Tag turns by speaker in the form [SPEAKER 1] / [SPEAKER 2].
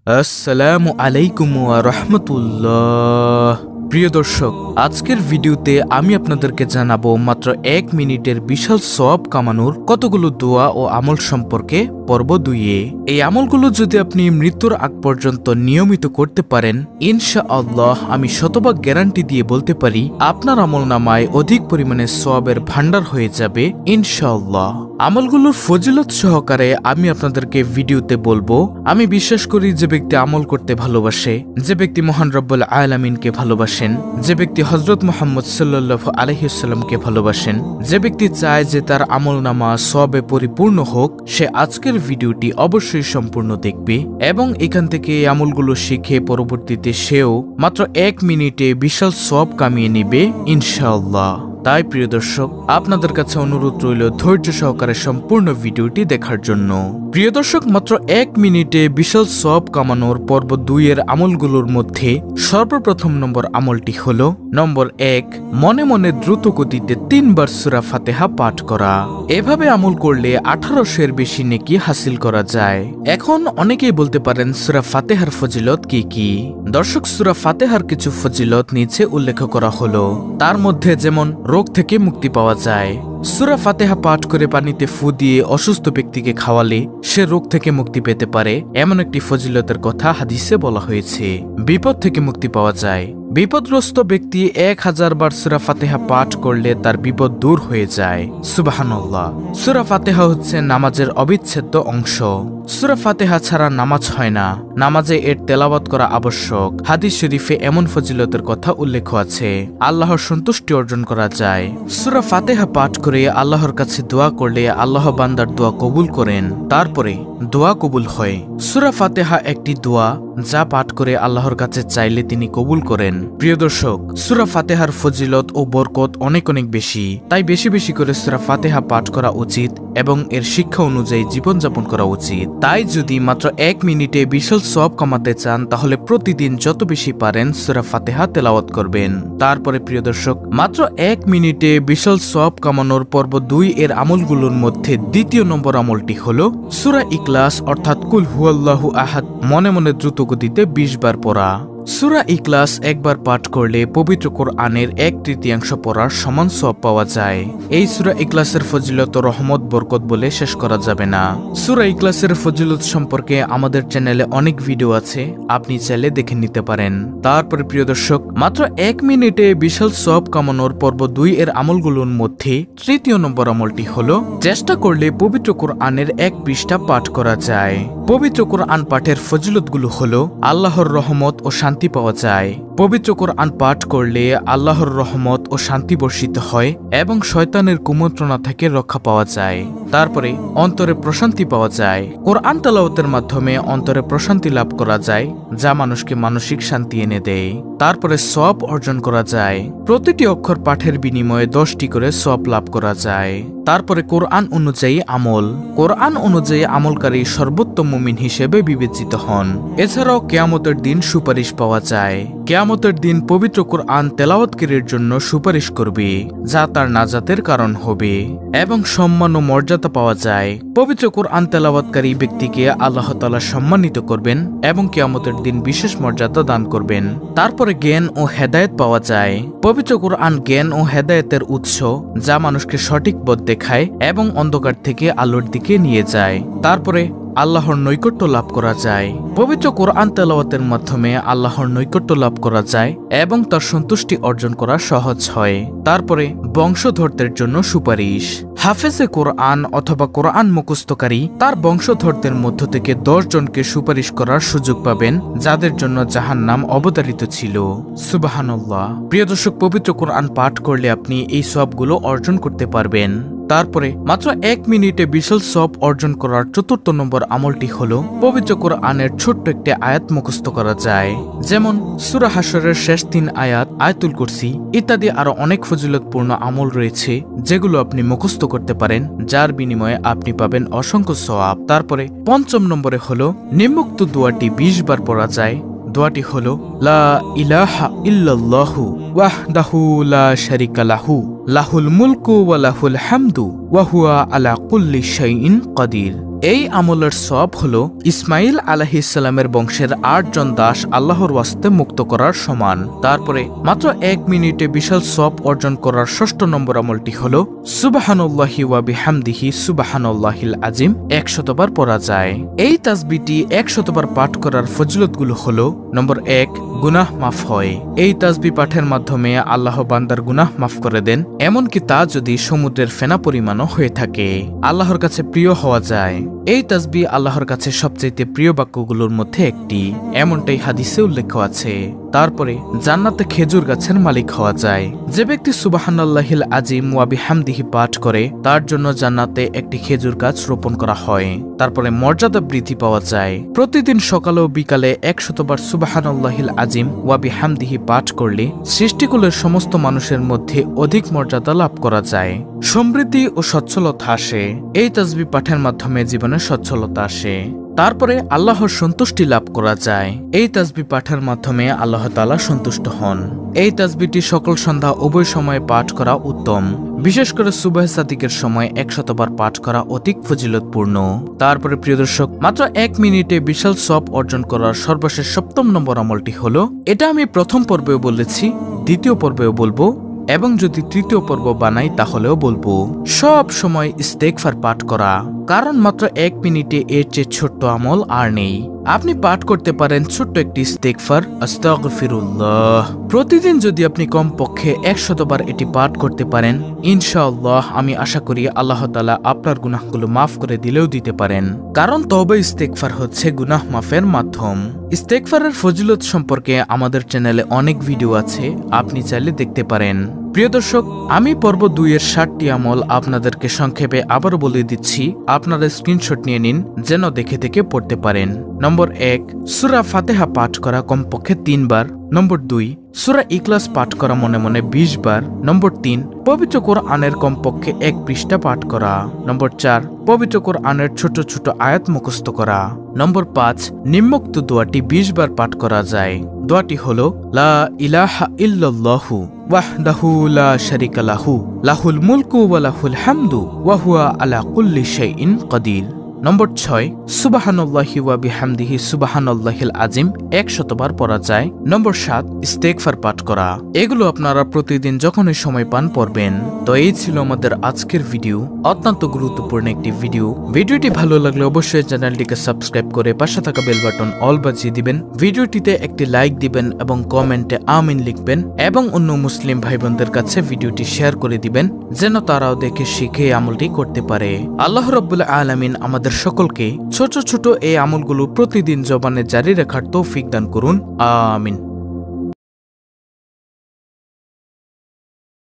[SPEAKER 1] আসসালামু আলাইকুম ওয়া রাহমাতুল্লাহ। প্রিয় দর্শক, আজকের ভিডিওতে আমি আপনাদেরকে জানাবো মাত্র 1 মিনিটের বিশাল সওয়াব কামানোর কতগুলো দোয়া ও আমল সম্পর্কে পর্ব 2-এ। এই আমলগুলো যদি আপনি মৃত্যুর আগ পর্যন্ত নিয়মিত করতে পারেন, ইনশাআল্লাহ আমি শতভাগ গ্যারান্টি দিয়ে বলতে পারি আপনার আমলনামায় অধিক পরিমাণে সওয়াবের ভান্ডার হয়ে যাবে ইনশাআল্লাহ। আমলগুলোর ফজিলত সহকারে আমি আপনাদেরকে ভিডিওতে বলবো। আমি বিশ্বাস করি যে ব্যক্তি আমল করতে ভালোবাসে, যে ব্যক্তি মহান রব্বুল আলামিনকে ভালোবাসেন, যে ব্যক্তি হযরত মুহাম্মদ সাল্লাল্লাহু আলাইহি ওয়াসাল্লামকে ভালোবাসেন, যে ব্যক্তি চায় যে তার আমলনামা সওয়াবে পরিপূর্ণ হোক, সে আজকের ভিডিওটি অবশ্যই সম্পূর্ণ দেখবে এবং এখান থেকে এই আমলগুলো শিখে পরবর্তীতে সেও মাত্র 1 মিনিটে বিশাল সওয়াব কামিয়ে নেবে ইনশাআল্লাহ। তাই প্রিয় দর্শক, আপনাদের কাছে অনুরোধ রইল ধৈর্য সহকারে সম্পূর্ণ ভিডিওটি দেখার জন্য। প্রিয় দর্শক, মাত্র 1 মিনিটে বিশাল সওয়াব কামানোর পর্ব 2-এর আমলগুলোর মধ্যে সর্বপ্রথম নম্বর আমলটি হলো নম্বর 1, মনে মনে দ্রুত গতিতে 3 বার সূরা ফাতিহা পাঠ করা। এভাবে আমল করলে 1800-এর বেশি নেকি হাসিল করা যায়। এখন অনেকেই বলতে পারেন সূরা ফাতিহার ফজিলত কি কি? দর্শক, সূরা ফাতিহার কিছু ফজিলত নিচে উল্লেখ করা হলো। তার মধ্যে যেমন রোগ থেকে মুক্তি পাওয়া যায়। সূরা ফাতিহা পাঠ করে পানিতে ফু দিয়ে অসুস্থ ব্যক্তিকে খাওয়ালে সে রোগ থেকে মুক্তি পেতে পারে, এমন একটি ফজিলতের কথা হাদিসে বলা হয়েছে। বিপদ থেকে মুক্তি পাওয়া যায়। বিপদগ্রস্ত ব্যক্তি 1000 বার সূরা ফাতিহা পাঠ করলে তার বিপদ দূর হয়ে যায়। সুবহানাল্লাহ। সূরা ফাতিহা হচ্ছে নামাজের অবিচ্ছেদ্য অংশ। সূরা ফাতিহা ছাড়া নামাজ হয় না। নামাজে এর তেলাওয়াত করা আবশ্যক। হাদিস শরীফে এমন ফজিলতের কথা উল্লেখ আছে। আল্লাহর সন্তুষ্টি অর্জন করা যায়। সূরা ফাতিহা পাঠ করে আল্লাহর কাছে দোয়া করলে আল্লাহ বান্দার দোয়া কবুল করেন, তারপরে দোয়া কবুল হয়। সূরা ফাতিহা একটি দোয়া যা পাঠ করে আল্লাহর কাছে চাইলে তিনি কবুল করেন। প্রিয় দর্শক, সূরা ফাতিহার ফজিলত ও বরকত অনেক অনেক বেশি। তাই বেশি বেশি করে সূরা ফাতিহা পাঠ করা উচিত এবং এর শিক্ষা অনুযায়ী জীবনযাপন করা উচিত। তাই যদি মাত্র 1 মিনিটে বিশাল সওয়াব কামাতে চান, তাহলে প্রতিদিন যত বেশি পারেন সূরা ফাতিহা তেলাওয়াত করবেন। তারপরে প্রিয় দর্শক, মাত্র 1 মিনিটে বিশাল সওয়াব কামানোর পর্ব 2-এর আমলগুলোর মধ্যে দ্বিতীয় নম্বর আমলটি হলো সূরা ইখলাস অর্থাৎ কুল হুয়াল্লাহু আহাদ মনে মনে দ্রুত গতিতে 20 বার পড়া। সূরা ইখলাস একবার পাঠ করলে পবিত্র কোরআনের 1/3 পড়ার সমান সওয়াব পাওয়া যায়। এই সূরা ইখলাসের ফজিলত ও রহমত বরকত বলে শেষ করা যাবে না। সূরা ইখলাসের ফজিলত সম্পর্কে আমাদের চ্যানেলে অনেক ভিডিও আছে, আপনি চাইলে দেখে নিতে পারেন। তারপরে প্রিয় দর্শক, মাত্র 1 মিনিটে বিশাল সওয়াব কামানোর পর্ব 2-এর আমলগুলোর মধ্যে তৃতীয় নম্বর আমলটি হলো চেষ্টা করলে পবিত্র কোরআনের 1 পৃষ্ঠা পাঠ করা যায়। পবিত্র কোরআন পাঠের ফজিলতগুলো হলো আল্লাহর রহমত ও শান্তি পাওয়া যায়। পবিত্র কোরআন পাঠ করলে আল্লাহর রহমত ও শান্তি বর্ষিত হয় এবং শয়তানের কুমন্ত্রণা থেকে রক্ষা পাওয়া যায়। তারপরে অন্তরে প্রশান্তি পাওয়া যায়। কোরআন তেলাওয়াতের মাধ্যমে অন্তরে প্রশান্তি লাভ করা যায়, যা মানুষকে মানসিক শান্তি এনে দেয়। তারপরে সওয়াব অর্জন করা যায়। প্রতিটি অক্ষর পাঠের বিনিময়ে 10টি করে সওয়াব লাভ করা যায়। তারপরে কোরআন অনুযায়ী আমল। কোরআন অনুযায়ী আমলকারী সর্বোত্তম মুমিন হিসেবে বিবেচিত হন। এছাড়াও কিয়ামতের দিন সুপারিশ পাওয়া যায়। কিয়ামতের দিন পবিত্র কোরআন তেলাওয়াতকারীর জন্য সুপারিশ করবে, যা তার নাজাতের কারণ হবে এবং সম্মান ও মর্যাদা পাওয়া যায়। পবিত্র কোরআন তেলাওয়াতকারী ব্যক্তিকে আল্লাহ তাআলা সম্মানিত করবেন এবং কিয়ামতের দিন বিশেষ মর্যাদা দান করবেন। তারপরে জ্ঞান ও হেদায়েত পাওয়া যায়। পবিত্র কোরআন জ্ঞান ও হেদায়েতের উৎস, যা মানুষকে সঠিক পথ দেখায় এবং অন্ধকার থেকে আলোর দিকে নিয়ে যায়। তারপরে আল্লাহর নৈকট্য লাভ করা যায়। পবিত্র কোরআন তেলাওয়াতের মাধ্যমে আল্লাহর নৈকট্য লাভ করা যায় এবং তার সন্তুষ্টি অর্জন করা সহজ হয়। তারপরে বংশধরদের জন্য সুপারিশ। হাফেজে কোরআন অথবা কোরআন মুখস্থকারী তার বংশধরদের মধ্য থেকে 10 জনকে সুপারিশ করার সুযোগ পাবেন, যাদের জন্য জাহান্নাম অবধারিত ছিল। সুবহানাল্লাহ। প্রিয় দর্শক, পবিত্র কোরআন পাঠ করলে আপনি এই সওয়াবগুলো অর্জন করতে পারবেন। তারপরে মাত্র 1 মিনিটে বিশাল সওয়াব অর্জন করার চতুর্থ নম্বর আমলটি হলো পবিত্র কোরআনের ছোট্ট একটি আয়াত মুখস্থ করা যায়, যেমন সূরা হাশরের শেষ 3 আয়াত, আয়াতুল কুরসি ইত্যাদি। আরো অনেক ফজিলতপূর্ণ আমল রয়েছে যেগুলো আপনি মুখস্থ করতে পারেন, যার বিনিময়ে আপনি পাবেন অসংখ্য সওয়াব। তারপরে পঞ্চম নম্বরে হলো নিম্নোক্ত দোয়াটি 20 বার পড়া যায়। দোয়াটি হলো লা ইলাহা ইল্লাল্লাহু ওয়াহদাহু লা শারিকা লাহু লাহুল মুলকু ওয়া লাহুল হামদু ওয়া হুয়া আলা কুল্লি শাইইন কাদির। এই আমলের সওয়াব হলো ইসমাইল আলাইহিস সালামের বংশের 8 জন দাস আল্লাহর ওয়াস্তে মুক্ত করার সমান। তারপরে মাত্র 1 মিনিটে বিশাল সওয়াব অর্জন করার 6 নম্বর আমলটি হলো সুবহানাল্লাহি ওয়া বিহামদিহি সুবহানাল্লাহিল আজিম 100 বার পড়া যায়। এই তাসবিহটি 100 বার পাঠ করার ফজিলতগুলো হলো নম্বর 1, গুনাহ মাফ হয়। এই তাসবিহ পাঠের মাধ্যমে আল্লাহ বান্দার গুনাহ মাফ করে দেন, এমনকি তা যদি সমুদ্রের ফেনা পরিমাণও হয়ে থাকে। আল্লাহর কাছে প্রিয় হওয়া যায়। এই তাসবিহ আল্লাহর কাছে সবচেয়ে প্রিয় বাক্যগুলোর মধ্যে একটি, এমনটাই হাদিসে উল্লেখ আছে। তারপরে জান্নাতে খেজুর গাছের মালিক হওয়া যায়। যে ব্যক্তি সুবহানাল্লাহিল আজিম ওয়া বিহামদিহি পাঠ করে তার জন্য জান্নাতে একটি খেজুর গাছ রোপণ করা হয়। তারপরে মর্যাদা বৃদ্ধি পাওয়া যায়। প্রতিদিন সকালে ও বিকালে 100 বার সুবহানাল্লাহিল আজিম ওয়া বিহামদিহি পাঠ করলে সৃষ্টিকুলের সমস্ত মানুষের মধ্যে অধিক মর্যাদা লাভ করা যায়। সমৃদ্ধি ও সচ্ছলতা আসে। এই তাসবিহ পাঠের মাধ্যমে জীবনে সচ্ছলতা আসে। তারপরে আল্লাহর সন্তুষ্টি লাভ করা যায়। এই তাসবিহ পাঠের মাধ্যমে আল্লাহ তাআলা সন্তুষ্ট হন। এই তাসবিহটি সকল সন্ধ্যা উভয় সময়ে পাঠ করা উত্তম। বিশেষ করে সুবহ সাদিকের সময় 100 বার পাঠ করা অধিক ফজিলতপূর্ণ। তারপরে প্রিয় দর্শক, মাত্র 1 মিনিটে বিশাল সওয়াব অর্জন করার সর্বশেষ 7 নম্বর আমলটি হলো, এটা আমি প্রথম পর্বেও বলেছি, দ্বিতীয় পর্বেও বলবো, এবং যদি তৃতীয় পর্ব বানাই তাহলেও বলবো, সব সময় ইস্তেগফার পাঠ করা। কারণ মাত্র 1 মিনিটে এর চেয়ে ছোট্ট আমল আর নেই। আপনি পাঠ করতে পারেন ছোট্ট একটি ইস্তেগফার, আস্তাগফিরুল্লাহ। প্রতিদিন যদি আপনি কমপক্ষে 100 বার এটি পাঠ করতে পারেন, ইনশাআল্লাহ আমি আশা করি আল্লাহ তাআলা আপনার গুনাহগুলো মাফ করে দিলেও দিতে পারেন। কারণ তওবা ইস্তেগফার হচ্ছে গুনাহ মাফের মাধ্যম। ইস্তেগফারের ফজিলত সম্পর্কে আমাদের চ্যানেলে অনেক ভিডিও আছে, আপনি চাইলে দেখতে পারেন। প্রিয় দর্শক, আমি পর্ব 2 এর 60টি আমল আপনাদেরকে সংক্ষেপে আবারও বলে দিচ্ছি। আপনারা স্ক্রিনশট নিয়ে নিন যেন দেখে দেখে পড়তে পারেন। নম্বর 1, সূরা ফাতিহা পাঠ করা কমপক্ষে 3 বার। নম্বর 2, সূরা ইখলাস পাঠ করা মনে মনে 20 বার। নম্বর 3, পবিত্র কোরআনের কমপক্ষে 1 পৃষ্ঠা পাঠ করা। নম্বর 4, পবিত্র কোরআনের ছোট ছোট আয়াত মুখস্থ করা। নম্বর 5, নিম্নোক্ত দোয়াটি 20 বার পাঠ করা যায়। দোয়াটি হলো, লা ইলাহা ইল্লাল্লাহু ওয়াহদাহু লা শারীকা লাহু লাহুল মুলকু ওয়া লাহুল হামদু ওয়া হুয়া আলা কুল্লি শাইইন কাদির। নম্বর 6, সুবহানাল্লাহি ওয়া বিহামদিহি সুবহানাল্লাহিল আজিম 100 বার পড়া যায়। নম্বর 7, ইস্তেগফার পাঠ করা। এগুলো আপনারা প্রতিদিন যখনই সময় পান পড়বেন। তো এই ছিল আমাদের আজকের ভিডিও, অত্যন্ত গুরুত্বপূর্ণ একটি ভিডিও। ভিডিওটি ভালো লাগলে অবশ্যই চ্যানেলটিকে সাবস্ক্রাইব করে পাশে থাকা বেল বাটন অল বাজিয়ে দিবেন। ভিডিওটিতে একটি লাইক দিবেন এবং কমেন্টে আমিন লিখবেন এবং অন্য মুসলিম ভাই বোনদের কাছে ভিডিওটি শেয়ার করে দিবেন যেন তারাও দেখে শিখে আমলটি করতে পারে। আল্লাহ রাব্বুল আলামিন আমাদের সকলকে ছোট ছোট এই আমলগুলো প্রতিদিন জবানে জারি রাখার তৌফিক দান করুন। আমিন।